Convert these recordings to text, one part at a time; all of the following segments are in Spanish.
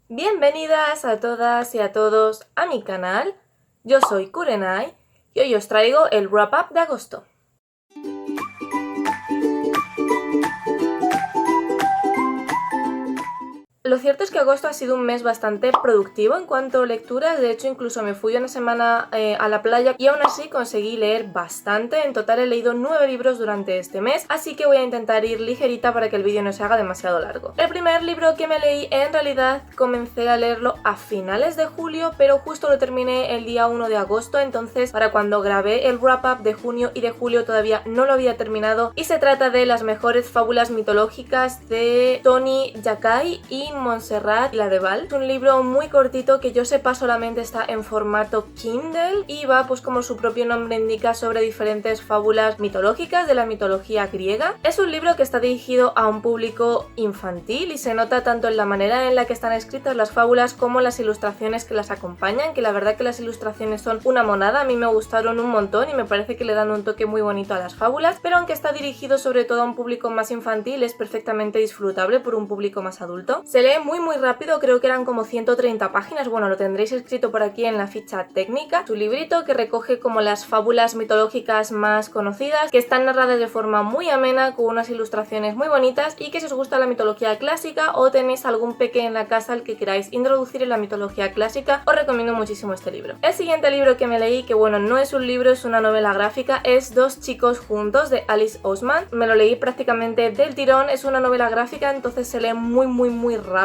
Bienvenidas a todas y a todos a mi canal. Yo soy Kurenai y hoy os traigo el wrap-up de agosto. Lo cierto es que agosto ha sido un mes bastante productivo en cuanto a lecturas. De hecho, incluso me fui una semana a la playa y aún así conseguí leer bastante. En total he leído 9 libros durante este mes, así que voy a intentar ir ligerita para que el vídeo no se haga demasiado largo. El primer libro que me leí, en realidad comencé a leerlo a finales de julio, pero justo lo terminé el día 1 de agosto, entonces para cuando grabé el wrap-up de junio y de julio todavía no lo había terminado, y se trata de Las mejores fábulas mitológicas de Toni Yakai y Montserrat Ladeval. Es un libro muy cortito que yo sepa solamente está en formato Kindle y va, pues como su propio nombre indica, sobre diferentes fábulas mitológicas de la mitología griega. Es un libro que está dirigido a un público infantil y se nota tanto en la manera en la que están escritas las fábulas como las ilustraciones que las acompañan, que la verdad que las ilustraciones son una monada, a mí me gustaron un montón y me parece que le dan un toque muy bonito a las fábulas, pero aunque está dirigido sobre todo a un público más infantil, es perfectamente disfrutable por un público más adulto. Se lee muy rápido, creo que eran como 130 páginas, bueno, lo tendréis escrito por aquí en la ficha técnica. Su librito que recoge como las fábulas mitológicas más conocidas, que están narradas de forma muy amena, con unas ilustraciones muy bonitas, y que si os gusta la mitología clásica o tenéis algún peque en la casa al que queráis introducir en la mitología clásica, os recomiendo muchísimo este libro. El siguiente libro que me leí, que bueno, no es un libro, es una novela gráfica, es Dos chicos juntos de Alice Oseman. Me lo leí prácticamente del tirón, es una novela gráfica, entonces se lee muy rápido.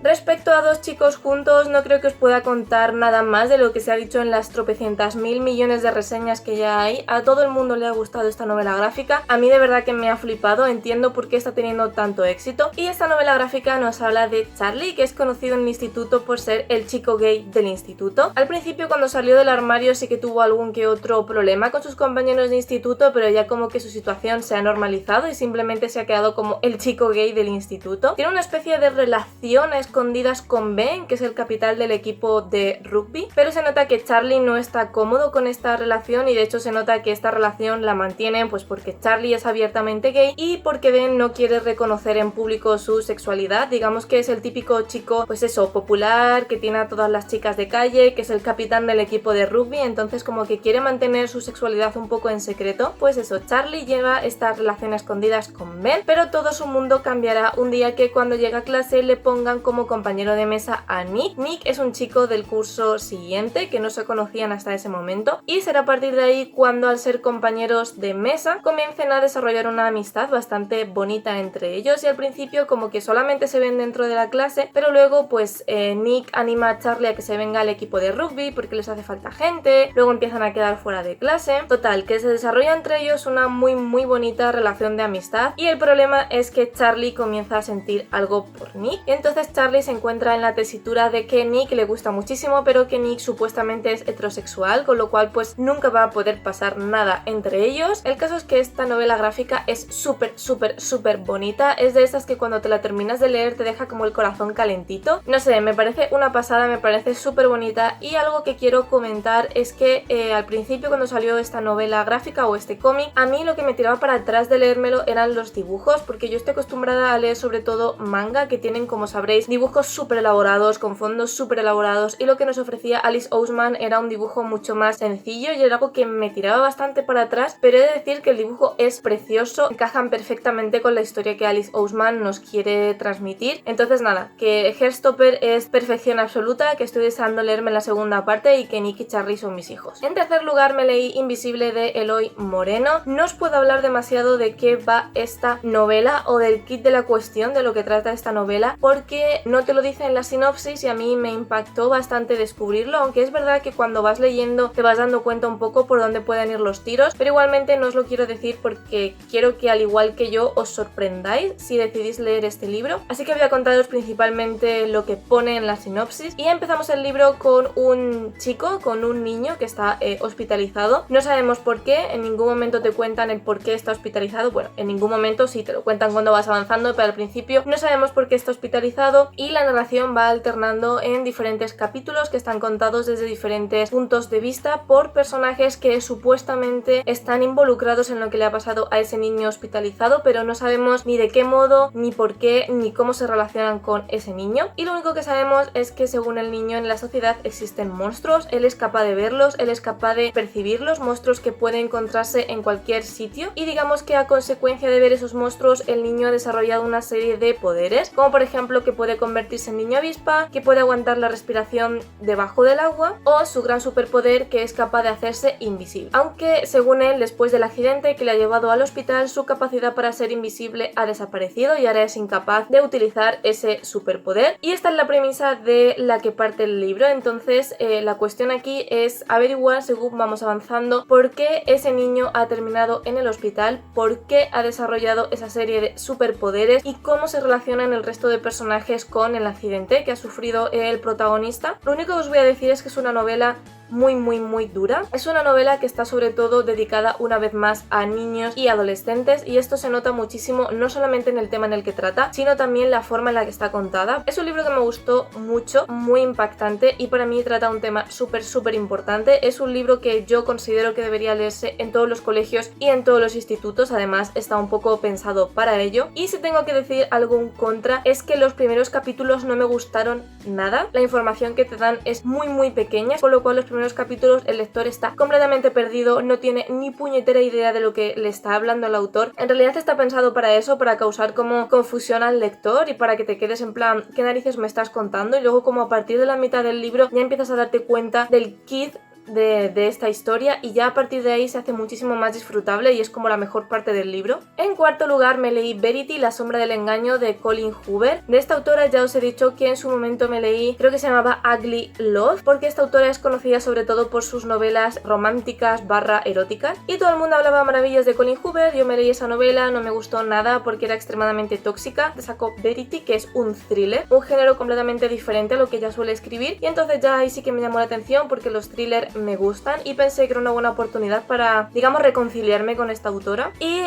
Respecto a Dos chicos juntos, no creo que os pueda contar nada más de lo que se ha dicho en las tropecientas mil millones de reseñas que ya hay. A todo el mundo le ha gustado esta novela gráfica, a mí de verdad que me ha flipado, entiendo por qué está teniendo tanto éxito. Y esta novela gráfica nos habla de Charlie, que es conocido en el instituto por ser el chico gay del instituto. Al principio, cuando salió del armario, sí que tuvo algún que otro problema con sus compañeros de instituto, pero ya como que su situación se ha normalizado y simplemente se ha quedado como el chico gay del instituto. Tiene una especie de relación a escondidas con Ben, que es el capitán del equipo de rugby, pero se nota que Charlie no está cómodo con esta relación y de hecho se nota que esta relación la mantienen pues porque Charlie es abiertamente gay y porque Ben no quiere reconocer en público su sexualidad. Digamos que es el típico chico, pues eso, popular, que tiene a todas las chicas de calle, que es el capitán del equipo de rugby, entonces como que quiere mantener su sexualidad un poco en secreto. Pues eso, Charlie lleva esta relación a escondidas con Ben, pero todo su mundo cambiará un día que cuando llega a clase le pongan como compañero de mesa a Nick. Nick es un chico del curso siguiente que no se conocían hasta ese momento y será a partir de ahí cuando, al ser compañeros de mesa, comiencen a desarrollar una amistad bastante bonita entre ellos, y al principio como que solamente se ven dentro de la clase, pero luego pues Nick anima a Charlie a que se venga al equipo de rugby porque les hace falta gente, luego empiezan a quedar fuera de clase, total, que se desarrolla entre ellos una muy bonita relación de amistad, y el problema es que Charlie comienza a sentir algo por Nick, y entonces Charlie se encuentra en la tesitura de que Nick le gusta muchísimo, pero que Nick supuestamente es heterosexual, con lo cual pues nunca va a poder pasar nada entre ellos. El caso es que esta novela gráfica es súper bonita, es de esas que cuando te la terminas de leer te deja como el corazón calentito. No sé, me parece una pasada, me parece súper bonita, y algo que quiero comentar es que al principio, cuando salió esta novela gráfica o este cómic, a mí lo que me tiraba para atrás de leérmelo eran los dibujos, porque yo estoy acostumbrada a leer sobre todo manga que tienen, como sabréis, dibujos súper elaborados, con fondos súper elaborados, y lo que nos ofrecía Alice Oseman era un dibujo mucho más sencillo y era algo que me tiraba bastante para atrás, pero he de decir que el dibujo es precioso, encajan perfectamente con la historia que Alice Oseman nos quiere transmitir. Entonces nada, que Heartstopper es perfección absoluta, que estoy deseando leerme la segunda parte y que Nick y Charlie son mis hijos. En tercer lugar me leí Invisible de Eloy Moreno. No os puedo hablar demasiado de qué va esta novela o del kit de la cuestión de lo que trata esta novela, porque no te lo dice en la sinopsis y a mí me impactó bastante descubrirlo, aunque es verdad que cuando vas leyendo te vas dando cuenta un poco por dónde pueden ir los tiros, pero igualmente no os lo quiero decir porque quiero que, al igual que yo, os sorprendáis si decidís leer este libro. Así que voy a contaros principalmente lo que pone en la sinopsis, y empezamos el libro con un chico, con un niño que está hospitalizado. No sabemos por qué, en ningún momento te cuentan el por qué está hospitalizado, bueno, en ningún momento, sí te lo cuentan cuando vas avanzando, pero al principio no sabemos por qué está hospitalizado hospitalizado y la narración va alternando en diferentes capítulos que están contados desde diferentes puntos de vista por personajes que supuestamente están involucrados en lo que le ha pasado a ese niño hospitalizado, pero no sabemos ni de qué modo, ni por qué, ni cómo se relacionan con ese niño. Y lo único que sabemos es que según el niño en la sociedad existen monstruos, él es capaz de verlos, él es capaz de percibirlos, monstruos que pueden encontrarse en cualquier sitio, y digamos que a consecuencia de ver esos monstruos el niño ha desarrollado una serie de poderes, como por ejemplo que puede convertirse en niño avispa, que puede aguantar la respiración debajo del agua, o su gran superpoder que es capaz de hacerse invisible. Aunque según él, después del accidente que le ha llevado al hospital, su capacidad para ser invisible ha desaparecido y ahora es incapaz de utilizar ese superpoder. Y esta es la premisa de la que parte el libro. Entonces la cuestión aquí es averiguar, según vamos avanzando, por qué ese niño ha terminado en el hospital, por qué ha desarrollado esa serie de superpoderes y cómo se relacionan el resto de personajes con el accidente que ha sufrido el protagonista. Lo único que os voy a decir es que es una novela muy dura. Es una novela que está sobre todo dedicada una vez más a niños y adolescentes, y esto se nota muchísimo no solamente en el tema en el que trata, sino también la forma en la que está contada. Es un libro que me gustó mucho, muy impactante, y para mí trata un tema súper importante. Es un libro que yo considero que debería leerse en todos los colegios y en todos los institutos, además está un poco pensado para ello. Y si tengo que decir algo en contra, es que los primeros capítulos no me gustaron nada. La información que te dan es muy pequeña, con lo cual los primeros capítulos el lector está completamente perdido, no tiene ni puñetera idea de lo que le está hablando el autor. En realidad está pensado para eso, para causar como confusión al lector y para que te quedes en plan, ¿qué narices me estás contando? Y luego como a partir de la mitad del libro ya empiezas a darte cuenta del kit de esta historia, y ya a partir de ahí se hace muchísimo más disfrutable y es como la mejor parte del libro. En cuarto lugar me leí Verity, la sombra del engaño, de Colleen Hoover. De esta autora ya os he dicho que en su momento me leí, creo que se llamaba Ugly Love, porque esta autora es conocida sobre todo por sus novelas románticas / eróticas, y todo el mundo hablaba maravillas de Colleen Hoover. Yo me leí esa novela, no me gustó nada porque era extremadamente tóxica. Sacó Verity, que es un thriller, un género completamente diferente a lo que ella suele escribir, y entonces ya ahí sí que me llamó la atención porque los thrillers me gustan y pensé que era una buena oportunidad para, digamos, reconciliarme con esta autora. Y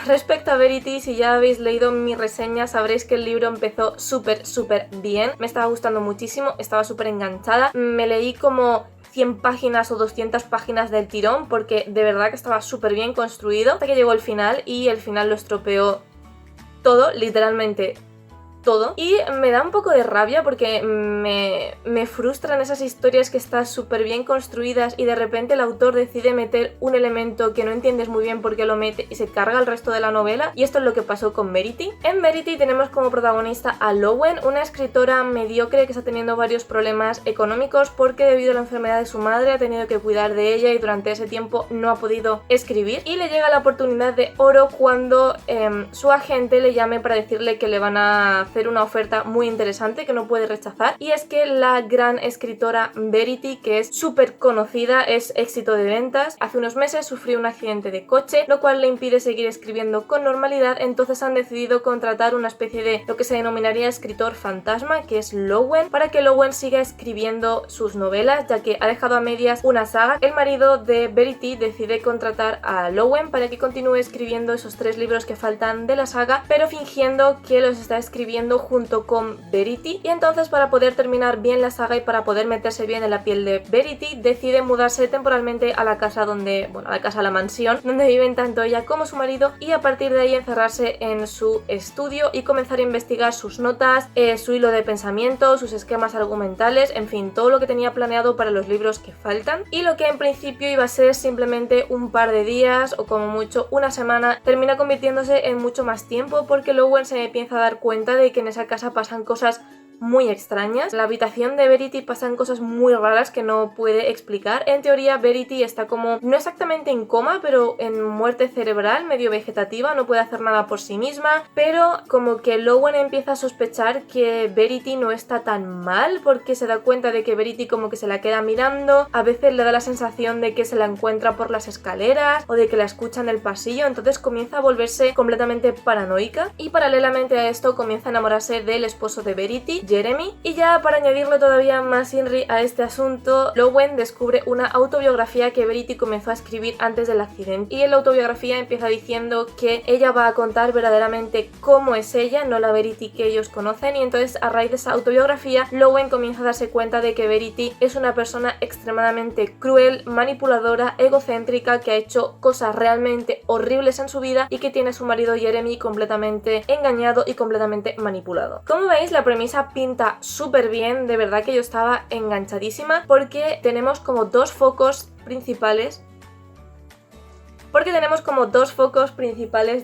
respecto a Verity, si ya habéis leído mi reseña sabréis que el libro empezó súper bien, me estaba gustando muchísimo, estaba súper enganchada, me leí como 100 páginas o 200 páginas del tirón porque de verdad que estaba súper bien construido, hasta que llegó el final, y el final lo estropeó todo, literalmente todo, y me da un poco de rabia porque me frustran esas historias que están súper bien construidas y de repente el autor decide meter un elemento que no entiendes muy bien por qué lo mete y se carga el resto de la novela, y esto es lo que pasó con Verity. En Verity tenemos como protagonista a Lowen, una escritora mediocre que está teniendo varios problemas económicos porque debido a la enfermedad de su madre ha tenido que cuidar de ella y durante ese tiempo no ha podido escribir, y le llega la oportunidad de oro cuando su agente le llame para decirle que le van a hacer una oferta muy interesante que no puede rechazar, y es que la gran escritora Verity, que es súper conocida, es éxito de ventas, hace unos meses sufrió un accidente de coche, lo cual le impide seguir escribiendo con normalidad. Entonces han decidido contratar una especie de lo que se denominaría escritor fantasma, que es Lowen, para que Lowen siga escribiendo sus novelas, ya que ha dejado a medias una saga. El marido de Verity decide contratar a Lowen para que continúe escribiendo esos 3 libros que faltan de la saga, pero fingiendo que los está escribiendo junto con Verity, y entonces para poder terminar bien la saga y para poder meterse bien en la piel de Verity decide mudarse temporalmente a la casa a la mansión donde viven tanto ella como su marido, y a partir de ahí encerrarse en su estudio y comenzar a investigar sus notas, su hilo de pensamiento, sus esquemas argumentales, en fin, todo lo que tenía planeado para los libros que faltan. Y lo que en principio iba a ser simplemente un par de días o como mucho una semana termina convirtiéndose en mucho más tiempo, porque Lowen se empieza a dar cuenta de que en esa casa pasan cosas muy extrañas. En la habitación de Verity pasan cosas muy raras que no puede explicar. En teoría Verity está como, no exactamente en coma, pero en muerte cerebral, medio vegetativa, no puede hacer nada por sí misma, pero como que Lowen empieza a sospechar que Verity no está tan mal, porque se da cuenta de que Verity como que se la queda mirando, a veces le da la sensación de que se la encuentra por las escaleras o de que la escucha en el pasillo, entonces comienza a volverse completamente paranoica, y paralelamente a esto comienza a enamorarse del esposo de Verity, Jeremy. Y ya para añadirle todavía más INRI a este asunto, Lowen descubre una autobiografía que Verity comenzó a escribir antes del accidente, y en la autobiografía empieza diciendo que ella va a contar verdaderamente cómo es ella, no la Verity que ellos conocen, y entonces a raíz de esa autobiografía Lowen comienza a darse cuenta de que Verity es una persona extremadamente cruel, manipuladora, egocéntrica, que ha hecho cosas realmente horribles en su vida y que tiene a su marido Jeremy completamente engañado y completamente manipulado. Como veis, la premisa pinta súper bien, de verdad que yo estaba enganchadísima porque tenemos como dos focos principales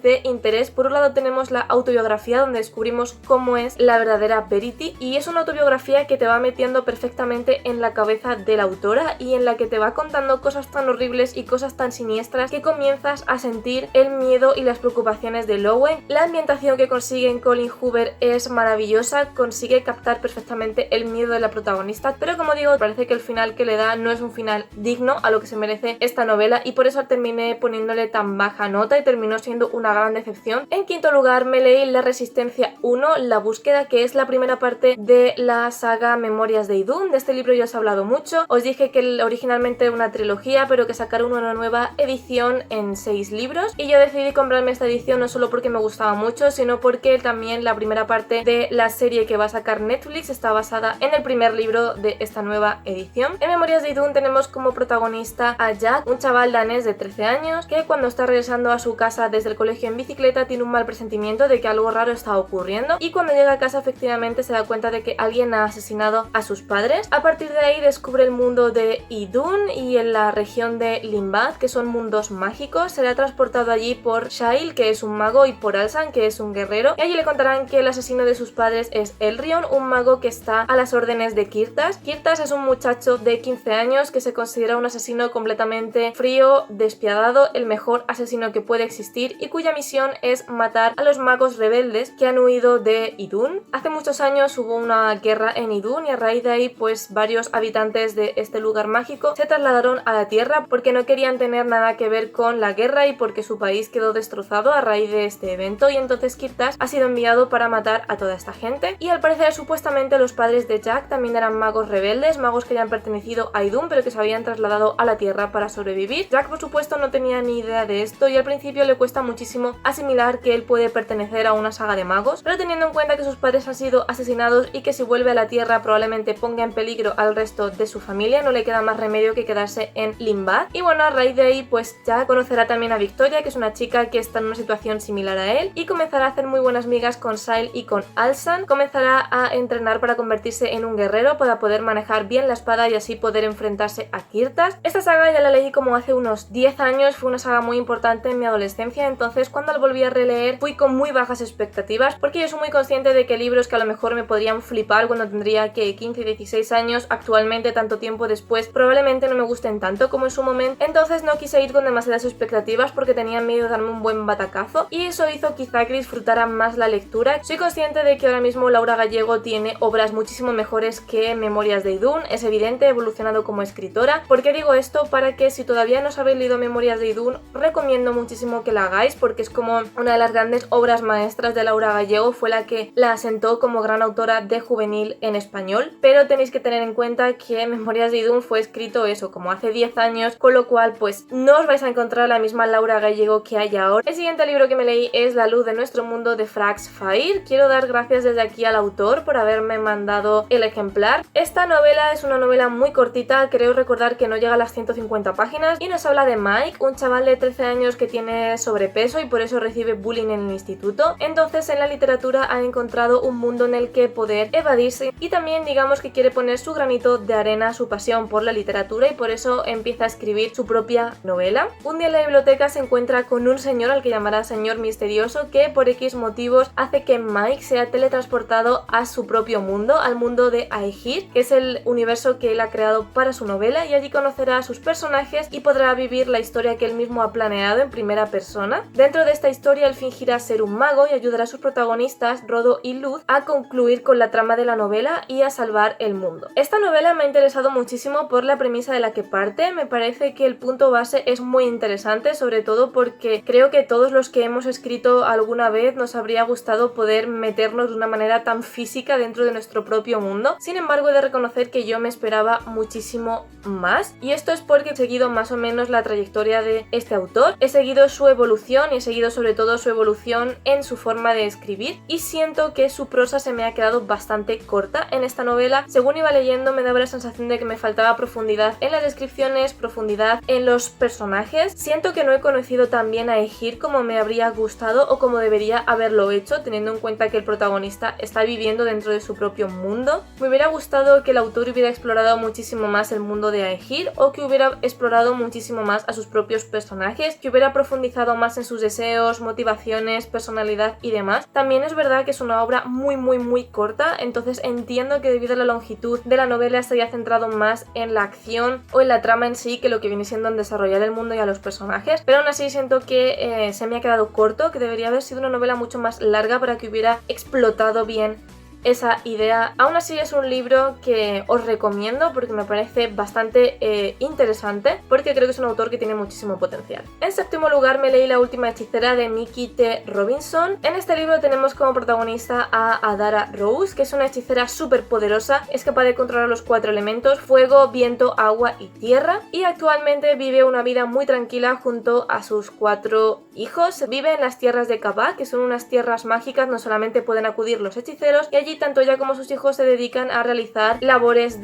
de interés. Por un lado tenemos la autobiografía donde descubrimos cómo es la verdadera Verity, y es una autobiografía que te va metiendo perfectamente en la cabeza de la autora y en la que te va contando cosas tan horribles y cosas tan siniestras que comienzas a sentir el miedo y las preocupaciones de Lowen. La ambientación que consigue en Colleen Hoover es maravillosa, consigue captar perfectamente el miedo de la protagonista, pero como digo, parece que el final que le da no es un final digno a lo que se merece esta novela, y por eso terminé poniéndole tan baja nota y terminó siendo una gran decepción. En quinto lugar me leí La Resistencia 1, La Búsqueda, que es la primera parte de la saga Memorias de Idún. De este libro ya os he hablado mucho, os dije que originalmente era una trilogía pero que sacaron una nueva edición en 6 libros, y yo decidí comprarme esta edición no solo porque me gustaba mucho, sino porque también la primera parte de la serie que va a sacar Netflix está basada en el primer libro de esta nueva edición. En Memorias de Idún tenemos como protagonista a Jack, un chaval danés de 13 años que cuando está regresando a su casa desde el colegio en bicicleta tiene un mal presentimiento de que algo raro está ocurriendo, y cuando llega a casa efectivamente se da cuenta de que alguien ha asesinado a sus padres. A partir de ahí descubre el mundo de Idún y en la región de Limbad, que son mundos mágicos. Será transportado allí por Shail, que es un mago, y por Alsan, que es un guerrero, y allí le contarán que el asesino de sus padres es Elrion, un mago que está a las órdenes de Kirtas. Kirtas es un muchacho de 15 años que se considera un asesino completamente frío, despiadado, el mejor asesino que puede existir, y cuya misión es matar a los magos rebeldes que han huido de Idún. Hace muchos años hubo una guerra en Idún y a raíz de ahí pues varios habitantes de este lugar mágico se trasladaron a la tierra porque no querían tener nada que ver con la guerra y porque su país quedó destrozado a raíz de este evento, y entonces Kirtas ha sido enviado para matar a toda esta gente. Y al parecer supuestamente los padres de Jack también eran magos rebeldes, magos que habían pertenecido a Idún pero que se habían trasladado a la tierra para sobrevivir. Jack por supuesto no tenía ni idea de esto y al principio le cuesta muchísimo asimilar que él puede pertenecer a una saga de magos, pero teniendo en cuenta que sus padres han sido asesinados y que si vuelve a la tierra probablemente ponga en peligro al resto de su familia, no le queda más remedio que quedarse en Limbad. Y bueno, a raíz de ahí pues ya conocerá también a Victoria, que es una chica que está en una situación similar a él, y comenzará a hacer muy buenas migas con Shail y con Alsan. Comenzará a entrenar para convertirse en un guerrero, para poder manejar bien la espada y así poder enfrentarse a Kirtas. Esta saga ya la leí como hace unos 10 años, fue una saga muy importante en mi adolescencia, entonces cuando la volví a releer fui con muy bajas expectativas porque yo soy muy consciente de que libros que a lo mejor me podrían flipar cuando tendría que 15 y 16 años, actualmente tanto tiempo después probablemente no me gusten tanto como en su momento, entonces no quise ir con demasiadas expectativas porque tenía miedo de darme un buen batacazo, y eso hizo quizá que disfrutara más la lectura. Soy consciente de que ahora mismo Laura Gallego tiene obras muchísimo mejores que Memorias de Idún, es evidente, ha evolucionado como escritora. ¿Por qué digo esto? Para que si todavía no os habéis leído Memorias de Idún, recomiendo muchísimo que la hagáis porque es como una de las grandes obras maestras de Laura Gallego, fue la que la asentó como gran autora de juvenil en español, pero tenéis que tener en cuenta que Memorias de Idún fue escrito eso como hace 10 años, con lo cual pues no os vais a encontrar la misma Laura Gallego que hay ahora. El siguiente libro que me leí es La luz de nuestro mundo de Frax Fair. Quiero dar gracias desde aquí al autor por haberme mandado el ejemplar. Esta novela es una novela muy cortita, creo recordar que no llega a las 150 páginas, y nos habla de Mike, un chaval de 13 años que tiene sobrepeso y por eso recibe bullying en el instituto. Entonces en la literatura ha encontrado un mundo en el que poder evadirse, y también digamos que quiere poner su granito de arena a su pasión por la literatura, y por eso empieza a escribir su propia novela. Un día en la biblioteca se encuentra con un señor al que llamará señor misterioso, que por X motivos hace que Mike sea teletransportado a su propio mundo, al mundo de Aegir, que es el universo que él ha creado para su novela, y allí conocerá a sus personajes y podrá vivir la historia que él mismo ha planeado en primera persona. Dentro de esta historia él fingirá ser un mago y ayudará a sus protagonistas, Rodo y Luz, a concluir con la trama de la novela y a salvar el mundo. Esta novela me ha interesado muchísimo por la premisa de la que parte. Me parece que el punto base es muy interesante, sobre todo porque creo que todos los que hemos escrito alguna vez nos habría gustado poder meternos de una manera tan física dentro de nuestro propio mundo. Sin embargo, he de reconocer que yo me esperaba muchísimo más, y esto es porque he seguido más o menos la trayectoria de este autor, he seguido su evolución y he seguido sobre todo su evolución en su forma de escribir, y siento que su prosa se me ha quedado bastante corta en esta novela. Según iba leyendo me daba la sensación de que me faltaba profundidad en las descripciones, profundidad en los personajes. Siento que no he conocido tan bien a Ejir como me habría gustado o como debería haberlo hecho, teniendo en cuenta que el protagonista está viviendo dentro de su propio mundo. Me hubiera gustado que el autor hubiera explorado muchísimo más el mundo de Aegir, o que hubiera explorado muchísimo más a sus propios personajes, que hubiera profundizado más en sus deseos, motivaciones, personalidad y demás. También es verdad que es una obra muy corta, entonces entiendo que debido a la longitud de la novela se haya centrado más en la acción o en la trama en sí que lo que viene siendo en desarrollar el mundo y a los personajes, pero aún así siento que se me ha quedado corto, que debería haber sido una novela mucho más larga para que hubiera explotado bien esa idea. Aún así es un libro que os recomiendo porque me parece bastante interesante, porque creo que es un autor que tiene muchísimo potencial. En séptimo lugar me leí La última hechicera de Miki T. Robinson. En este libro tenemos como protagonista a Adara Rose, que es una hechicera súper poderosa, es capaz de controlar los 4 elementos: fuego, viento, agua y tierra, y actualmente vive una vida muy tranquila junto a sus 4 hijos. Vive en las tierras de Kabak, que son unas tierras mágicas, no solamente pueden acudir los hechiceros, y allí tanto ella como sus hijos se dedican a realizar labores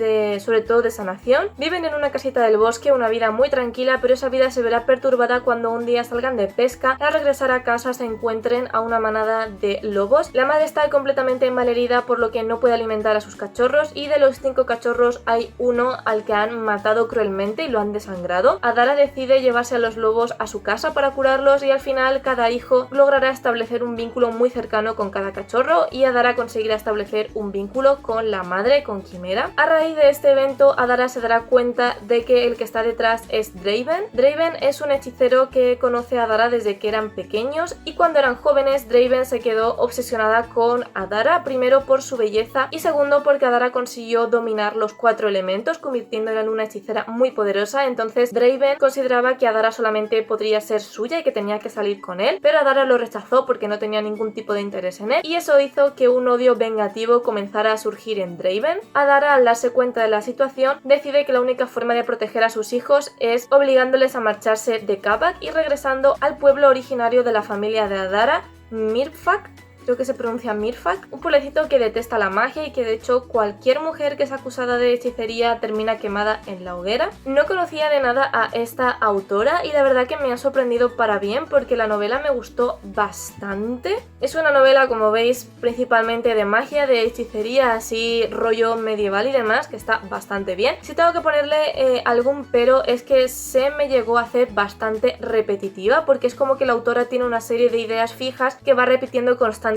sobre todo de sanación. Viven en una casita del bosque, una vida muy tranquila, pero esa vida se verá perturbada cuando un día salgan de pesca. Al regresar a casa se encuentren a una manada de lobos. La madre está completamente malherida, por lo que no puede alimentar a sus cachorros, y de los 5 cachorros hay uno al que han matado cruelmente y lo han desangrado. Adara decide llevarse a los lobos a su casa para curarlos, y al final cada hijo logrará establecer un vínculo muy cercano con cada cachorro, y Adara conseguirá establecer un vínculo con la madre, con Quimera. A raíz de este evento, Adara se dará cuenta de que el que está detrás es Draven. Draven es un hechicero que conoce a Adara desde que eran pequeños, y cuando eran jóvenes Draven se quedó obsesionada con Adara, primero por su belleza y segundo porque Adara consiguió dominar los 4 elementos, convirtiéndola en una hechicera muy poderosa. Entonces Draven consideraba que Adara solamente podría ser suya y que tenía que salir con él, pero Adara lo rechazó porque no tenía ningún tipo de interés en él, y eso hizo que un odio vengativo comenzara a surgir en Draven. Adara, al darse cuenta de la situación, decide que la única forma de proteger a sus hijos es obligándoles a marcharse de Kabak y regresando al pueblo originario de la familia de Adara, Mirfak. Creo que se pronuncia Mirfak, un pueblecito que detesta la magia y que de hecho cualquier mujer que es acusada de hechicería termina quemada en la hoguera. No conocía de nada a esta autora y la verdad que me ha sorprendido para bien, porque la novela me gustó bastante. Es una novela, como veis, principalmente de magia, de hechicería, así rollo medieval y demás, que está bastante bien. Si tengo que ponerle algún pero, es que se me llegó a hacer bastante repetitiva, porque es como que la autora tiene una serie de ideas fijas que va repitiendo constantemente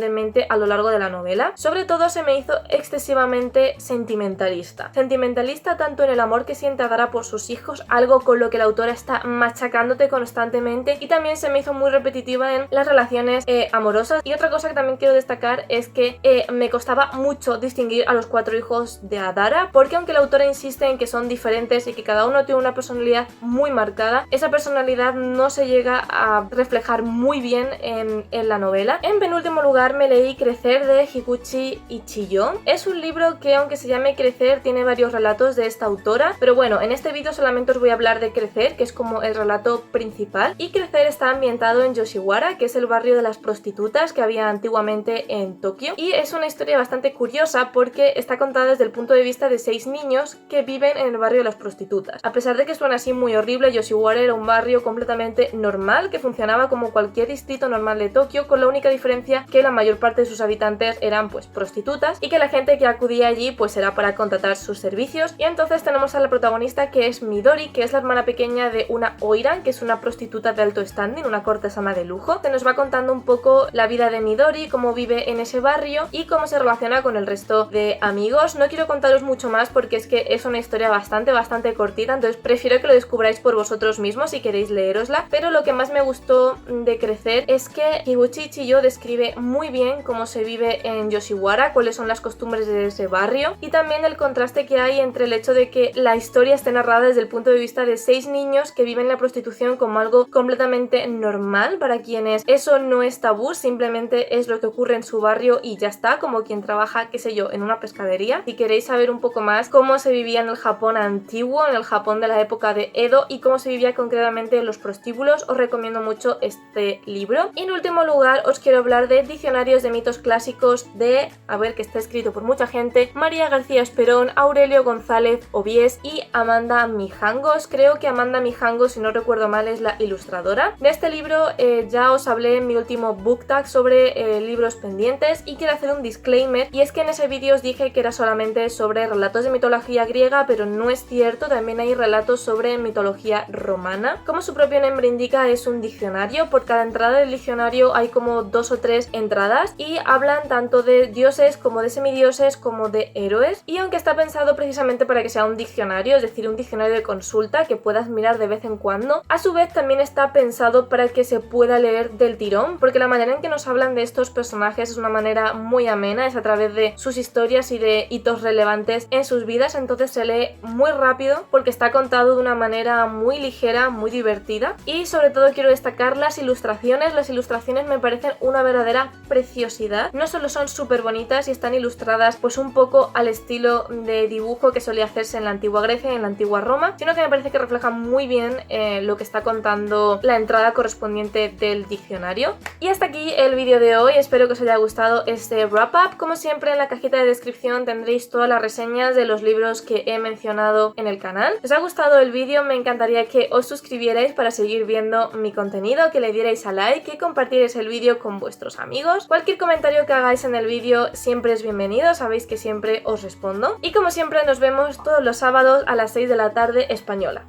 a lo largo de la novela. Sobre todo se me hizo excesivamente sentimentalista. Sentimentalista tanto en el amor que siente Adara por sus hijos, algo con lo que la autora está machacándote constantemente, y también se me hizo muy repetitiva en las relaciones amorosas. Y otra cosa que también quiero destacar es que me costaba mucho distinguir a los 4 hijos de Adara, porque aunque la autora insiste en que son diferentes y que cada uno tiene una personalidad muy marcada, esa personalidad no se llega a reflejar muy bien en la novela. En penúltimo lugar me leí Crecer de Higuchi Ichiyo. Es un libro que, aunque se llame Crecer, tiene varios relatos de esta autora, pero bueno, en este vídeo solamente os voy a hablar de Crecer, que es como el relato principal, y Crecer está ambientado en Yoshiwara, que es el barrio de las prostitutas que había antiguamente en Tokio, y es una historia bastante curiosa porque está contada desde el punto de vista de 6 niños que viven en el barrio de las prostitutas. A pesar de que suena así muy horrible, Yoshiwara era un barrio completamente normal que funcionaba como cualquier distrito normal de Tokio, con la única diferencia que la mayor parte de sus habitantes eran pues prostitutas y que la gente que acudía allí pues era para contratar sus servicios. Y entonces tenemos a la protagonista, que es Midori, que es la hermana pequeña de una Oiran, que es una prostituta de alto standing, una cortesana de lujo. Se nos va contando un poco la vida de Midori, cómo vive en ese barrio y cómo se relaciona con el resto de amigos. No quiero contaros mucho más porque es que es una historia bastante cortita, entonces prefiero que lo descubráis por vosotros mismos si queréis leerosla. Pero lo que más me gustó de Crecer es que Higuchi Chiyo describe muy bien cómo se vive en Yoshiwara, cuáles son las costumbres de ese barrio y también el contraste que hay entre el hecho de que la historia esté narrada desde el punto de vista de 6 niños que viven la prostitución como algo completamente normal, para quienes eso no es tabú, simplemente es lo que ocurre en su barrio y ya está, como quien trabaja, qué sé yo, en una pescadería. Si queréis saber un poco más cómo se vivía en el Japón antiguo, en el Japón de la época de Edo y cómo se vivía concretamente en los prostíbulos, os recomiendo mucho este libro. Y en último lugar os quiero hablar de Diccionarios de mitos clásicos de, a ver, que está escrito por mucha gente, María García Esperón, Aurelio González Obies y Amanda Mijangos. Creo que Amanda Mijangos, si no recuerdo mal, es la ilustradora. De este libro ya os hablé en mi último book tag sobre libros pendientes y quiero hacer un disclaimer, y es que en ese vídeo os dije que era solamente sobre relatos de mitología griega, pero no es cierto, también hay relatos sobre mitología romana. Como su propio nombre indica, es un diccionario. Por cada entrada del diccionario hay como 2 o 3 entradas y hablan tanto de dioses como de semidioses como de héroes, y aunque está pensado precisamente para que sea un diccionario, es decir, un diccionario de consulta que puedas mirar de vez en cuando, a su vez también está pensado para que se pueda leer del tirón, porque la manera en que nos hablan de estos personajes es una manera muy amena, es a través de sus historias y de hitos relevantes en sus vidas, entonces se lee muy rápido porque está contado de una manera muy ligera, muy divertida. Y sobre todo quiero destacar las ilustraciones. Las ilustraciones me parecen una verdadera preciosidad, no solo son súper bonitas y están ilustradas pues un poco al estilo de dibujo que solía hacerse en la antigua Grecia y en la antigua Roma, sino que me parece que reflejan muy bien lo que está contando la entrada correspondiente del diccionario. Y hasta aquí el vídeo de hoy, espero que os haya gustado este wrap up. Como siempre, en la cajita de descripción tendréis todas las reseñas de los libros que he mencionado en el canal. Si os ha gustado el vídeo, me encantaría que os suscribierais para seguir viendo mi contenido, que le dierais a like, que compartierais el vídeo con vuestros amigos. Cualquier comentario que hagáis en el vídeo siempre es bienvenido, sabéis que siempre os respondo. Y como siempre, nos vemos todos los sábados a las 6 de la tarde española.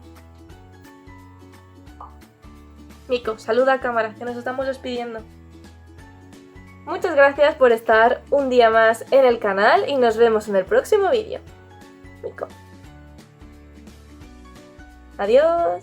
Miko, saluda a cámara, que nos estamos despidiendo. Muchas gracias por estar un día más en el canal y nos vemos en el próximo vídeo. Miko. Adiós.